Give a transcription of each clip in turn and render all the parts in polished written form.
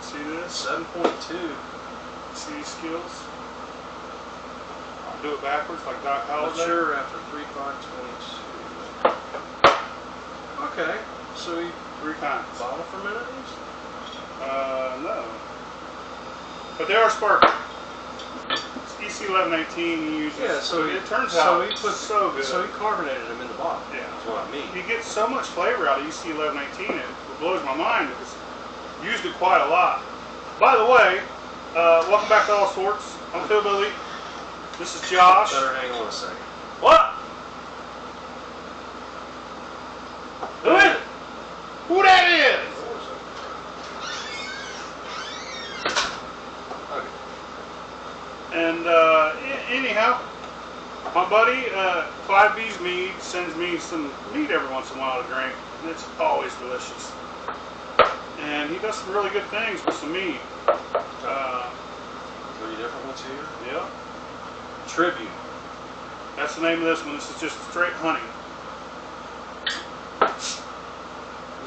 See this? 7.2. See these skills? I'll do it backwards like Doc Holliday. Mature after 3.522. Okay, so we 3 times. bottle fermented these? No. But they are sparkling. It's EC 1118 you use. Yeah, so it turns out so good. So he carbonated them in the bottle. Yeah, that's what I mean. You get so much flavor out of EC 1118. It blows my mind because I used it quite a lot. By the way, welcome back to All Sorts. I'm Hillbilly. This is Josh. Better hang on a second. What? Who is it? Who that is? Okay. And anyhow, my buddy 5B's Mead sends me some mead every once in a while to drink, and it's always delicious. And he does some really good things with some mead. 3 different ones here. Yeah. Tribute. That's the name of this one. This is just straight honey.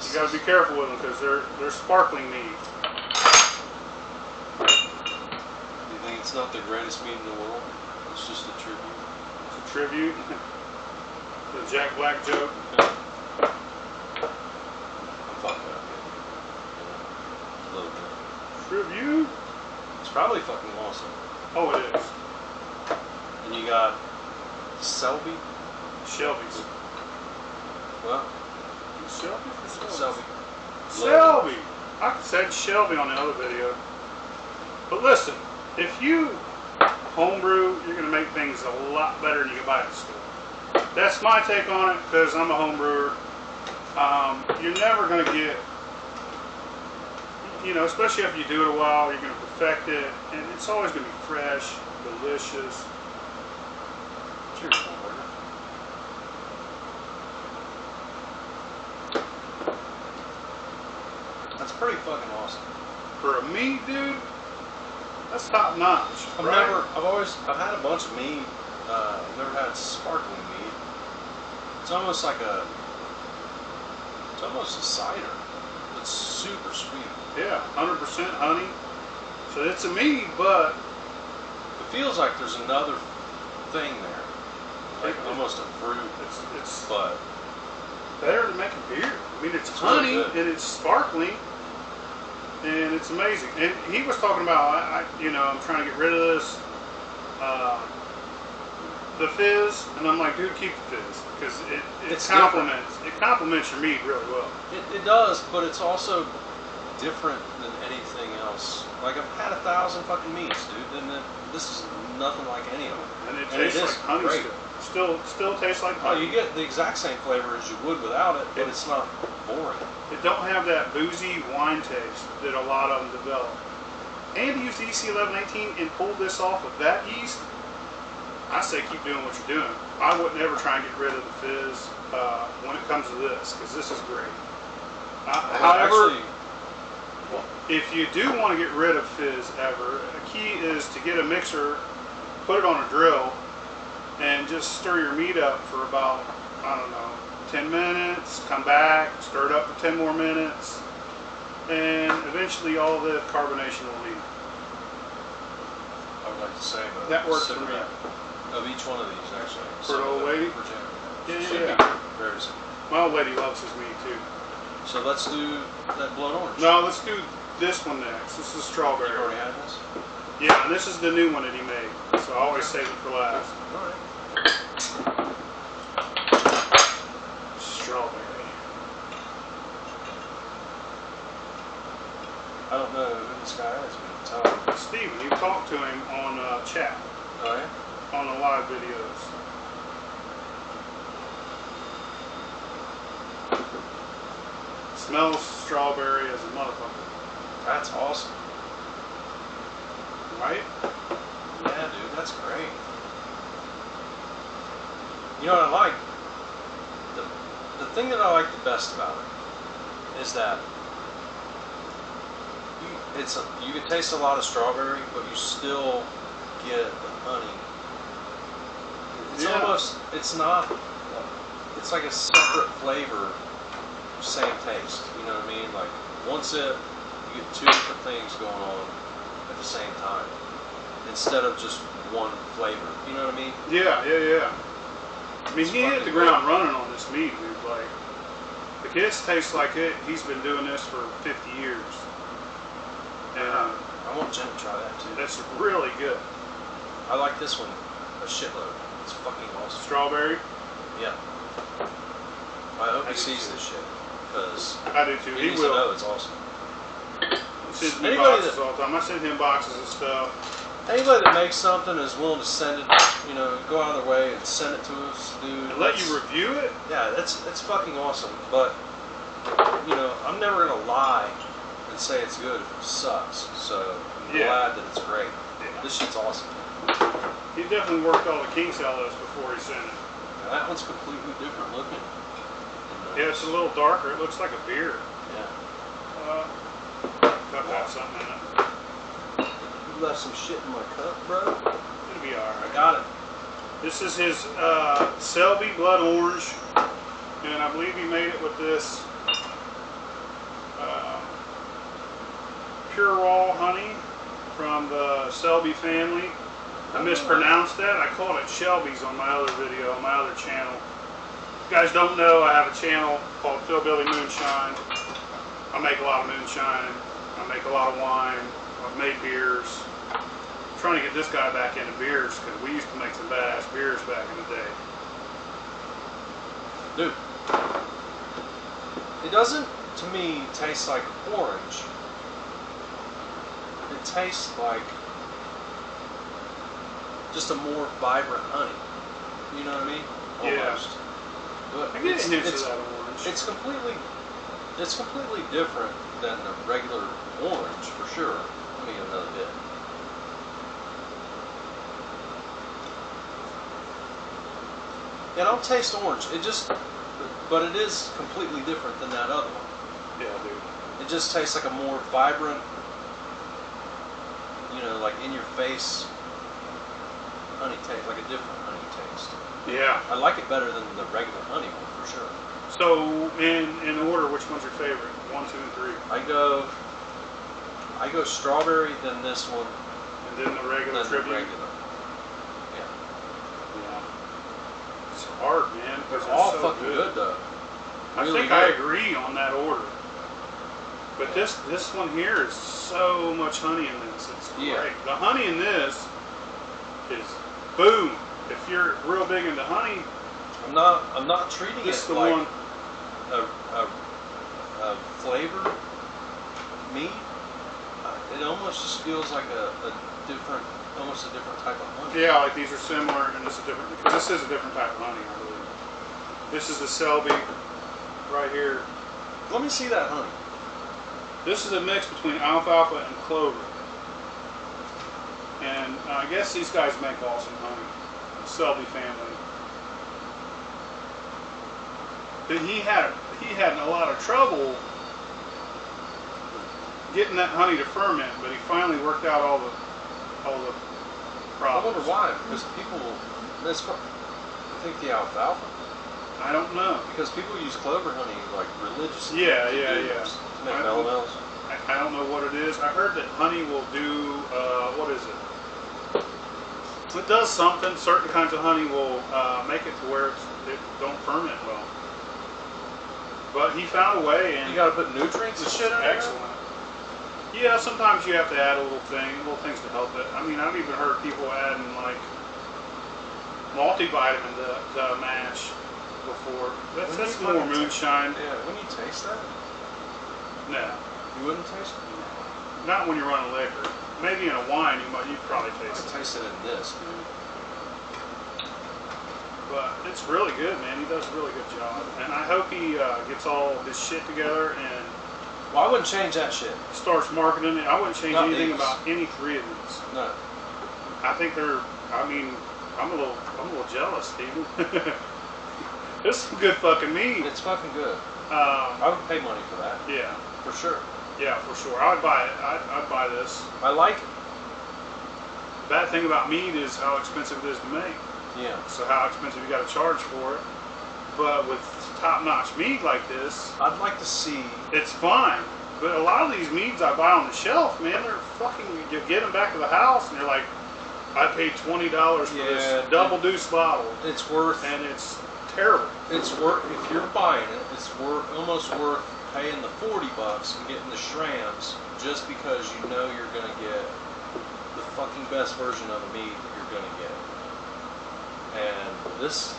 You got to be careful with them because they're sparkling mead. You think it's not the greatest mead in the world? It's just a tribute. It's a tribute. The Jack Black joke. I'm fucking up. A little bit. Tribute? It's probably fucking awesome. Oh, it is. And you got Selby. Shelby's. Well, Shelby or Selby? Selby. Shelby. I said Shelby on the other video. But listen, if you homebrew, you're going to make things a lot better than you can buy at the store. That's my take on it because I'm a homebrewer. You're never going to get, you know, especially after you do it a while, you're going to perfect it, and it's always going to be fresh, delicious. Cheers, homebrewer. That's pretty fucking awesome. For a mead, dude, that's top notch. I've had a bunch of mead. I've never had sparkling mead. It's almost like it's almost a cider. It's super sweet. Yeah, 100% honey. So it's a mead, but it feels like there's another thing there, like almost a fruit. It's but better than making beer. I mean, it's honey really and it's sparkling, and it's amazing. And he was talking about, I'm trying to get rid of this, the fizz, and I'm like, dude, keep the fizz because it complements your mead really well. It does, but it's also different than anything else. Like I've had 1,000 fucking meats, dude, and this is nothing like any of them. And it tastes like honey still tastes like honey. Oh, you get the exact same flavor as you would without it, but it's not boring. It don't have that boozy wine taste that a lot of them develop. And to use the EC 1118 and pull this off with that yeast, I say keep doing what you're doing. I wouldn't ever try and get rid of the fizz when it comes to this, because this is great. However, if you do want to get rid of fizz ever, a key is to get a mixer, put it on a drill, and just stir your meat up for about, 10 minutes, come back, stir it up for 10 more minutes, and eventually all the carbonation will leave. I would like to say that works for me. Of each one of these, actually. For an old lady? Yeah. Very simple. My old lady loves his meat too. So let's do that blood orange. No, let's do this one next. This is strawberry. You already had this? Yeah, and this is the new one that he made. So I always save it for last. Alright. Strawberry. I don't know who this guy is, but tell him. Steven, you talked to him on chat. Oh, yeah? On the live videos. Smells strawberry as a motherfucker. That's awesome. Right? Yeah, dude, that's great. You know what I like? The thing that I like the best about it is that you can taste a lot of strawberry, but you still get the honey. It's almost, it's like a separate flavor, same taste, you know what I mean? Like, one sip, You get two different things going on at the same time instead of just one flavor. You know what I mean? Yeah. I mean, he hit the ground running on this meat, dude. Like, the kids taste like it. He's been doing this for 50 years. And I want Jen to try that too. that's really good. I like this one a shitload. It's fucking awesome. Strawberry? Yeah. I hope he sees this shit, because I do too. he He needs to will. know it's awesome. He sends me Anybody boxes that- all the time. I send him boxes of stuff. Anybody that makes something is willing to send it, you know, go out of their way and send it to us, dude. And let you review it? Yeah, that's fucking awesome. But you know, I'm never gonna lie and say it's good if it sucks. So I'm glad that it's great. Yeah. This shit's awesome. He definitely worked all the kinks out of this before he sent it. Now, that one's completely different looking. Yeah, it's a little darker. It looks like a beer. Yeah. Got that something in it. You left some shit in my cup, bro. It'll be I alright. got it. This is his Selby Blood Orange, and I believe he made it with this pure raw honey from the Selby family. I mispronounced that. I called it Shelby's on my other video, on my other channel. If you guys don't know, I have a channel called Philbilly Moonshine. I make a lot of moonshine. I make a lot of wine. I've made beers. I'm trying to get this guy back into beers because we used to make some badass beers back in the day. Dude, it doesn't, to me, taste like orange. It tastes like just a more vibrant honey. You know what I mean? Yeah. Almost. But I get it's, hints it's, of that orange. it's completely different than the regular orange, for sure. Let me get another hit. And I'll taste orange. But it is completely different than that other one. Yeah, dude. It just tastes like a more vibrant, you know, like in your face honey taste, like a different honey taste. Yeah. I like it better than the regular honey one, for sure. So, in order, which one's your favorite? 1, 2, and 3. I go strawberry, then this one, And then the regular then the tribute. regular. Yeah. Yeah. It's hard, man. 'cause They're all so fucking good though. I Really think I good. agree on that order. But this one here is so much honey in this. It's great. Yeah. The honey in this is boom. If you're real big into honey, I'm not treating this is it the like one. a flavor meat. It almost just feels like almost a different type of honey. Yeah, like these are similar, and this is different because this is a different type of honey, I believe. This is the Selby right here. Let me see that honey. This is a mix between alfalfa and clover. And I guess these guys make awesome honey. The Selby family. But he had a lot of trouble getting that honey to ferment, but he finally worked out all the I problems. wonder why. Because people, I think the alfalfa. I don't know. Because people use clover honey like religiously. Yeah. To make melons. I don't know what it is. I heard that honey will do, what is it? It does something. Certain kinds of honey will make it to where it don't ferment well. But he found a way, and You gotta put nutrients and shit in there? excellent. Yeah, sometimes you have to add little things to help it. I mean, I've even heard people adding like multivitamin to mash before. That's When you more fucking moonshine. Yeah, when you taste that, No, you wouldn't taste it? not when you're running liquor. Maybe in a wine you'd probably I taste it. taste it in this, dude. But it's really good, man. He does a really good job, and I hope he gets all his shit together and Well, I wouldn't change that shit. starts marketing it. I wouldn't change Not anything these. about any three of these. No. I think they're. I mean, I'm a little jealous, Steven. This is some good fucking meat. It's fucking good. I would pay money for that. Yeah, For sure. yeah, for sure. I would buy it. I'd buy this. I like it. The bad thing about meat is how expensive it is to make. Yeah. So how expensive you got to charge for it. But with top-notch meat like this, I'd like to see. it's fine. But a lot of these meads I buy on the shelf, man, they're fucking. You get them back to the house, and you're like, I paid $20 for this double deuce bottle. It's worth, and it's terrible. It's worth, if you're buying it, it's almost worth paying the $40 and getting the Shrams just because you know you're gonna get the fucking best version of the mead that you're gonna get. And this,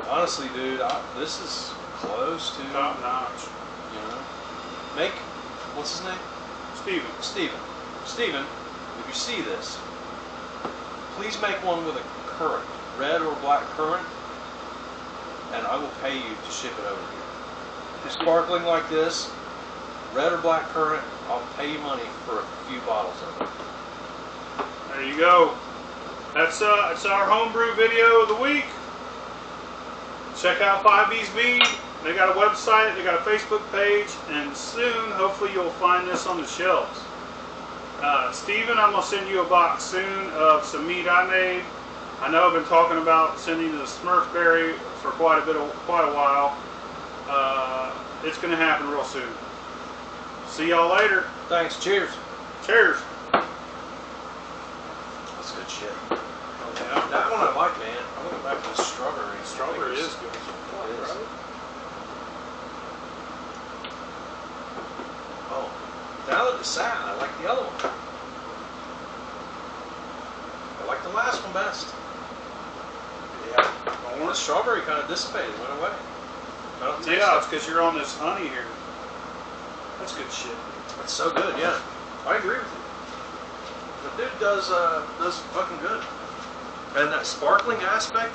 honestly, dude, this is close to Top notch. You know, what's his name? Steven, if you see this, please make one with a currant, red or black currant, and I will pay you to ship it over here. Sparkling like this, red or black currant, I'll pay you money for a few bottles of it. There you go. That's our homebrew video of the week. Check out 5E's Mead. They got a website, they got a Facebook page, and soon, hopefully, you'll find this on the shelves. Steven, I'm going to send you a box soon of some mead I made. I know I've been talking about sending the Smurfberry for quite a while. It's going to happen real soon. See y'all later. Thanks. Cheers. Cheers. That's good shit. Oh, yeah. That one I like, man. I'm going back to the strawberry. Strawberry is good. It is. Right? Oh, now that it's sad, I like the other one. I like the last one best. Yeah. The strawberry kind of dissipated, went away. I don't taste Yeah, it. it's because you're on this honey here. That's good shit. It's so good, yeah. I agree with you. The dude does fucking good. And that sparkling aspect